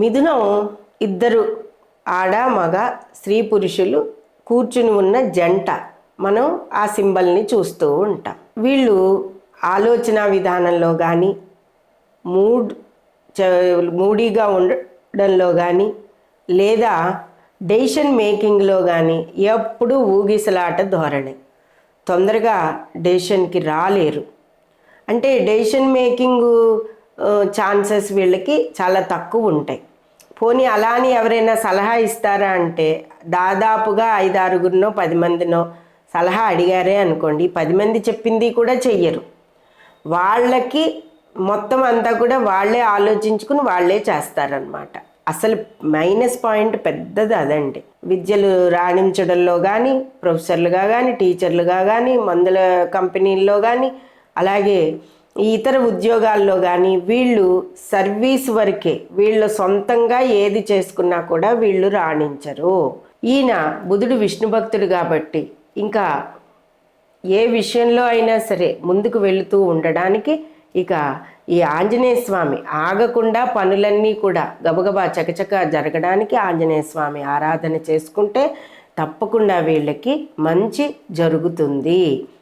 మిథునం ఇద్దరు ఆడ మగ స్త్రీ పురుషులు కూర్చుని ఉన్న జంట. మనం ఆ సింబల్ని చూస్తూ ఉంటాం. వీళ్ళు ఆలోచన విధానంలో కానీ మూడ్ మూడీగా ఉండడంలో కానీ లేదా డెసిషన్ మేకింగ్లో కానీ ఎప్పుడూ ఊగిసలాట ధోరణి. తొందరగా డెసిషన్కి రాలేరు. అంటే డెసిషన్ మేకింగ్ ఛాన్సెస్ వీళ్ళకి చాలా తక్కువ ఉంటాయి. పోనీ అలా అని ఎవరైనా సలహా ఇస్తారా అంటే దాదాపుగా 5-6గురినో 10 మందినో సలహా అడిగారే అనుకోండి, 10 మంది చెప్పింది కూడా చెయ్యరు. వాళ్ళకి మొత్తం అంతా కూడా వాళ్ళే ఆలోచించుకుని వాళ్ళే చేస్తారనమాట. అసలు మైనస్ పాయింట్ పెద్దది అదండి. విద్యలు రాణించడంలో కానీ, ప్రొఫెసర్లుగా కానీ, టీచర్లుగా కానీ, మందుల కంపెనీల్లో కానీ, అలాగే ఇతర ఉద్యోగాల్లో కానీ వీళ్ళు సర్వీస్ వరకే, వీళ్ళు సొంతంగా ఏది చేసుకున్నా కూడా వీళ్ళు రాణించరు. ఈయన బుధుడు విష్ణు భక్తుడు కాబట్టి ఇంకా ఏ విషయంలో అయినా సరే ముందుకు వెళుతూ ఉండడానికి ఇక ఈ ఆంజనేయ స్వామి ఆగకుండా పనులన్నీ కూడా గబగబా చకచక జరగడానికి ఆంజనేయ స్వామి ఆరాధన చేసుకుంటే తప్పకుండా వీళ్ళకి మంచి జరుగుతుంది.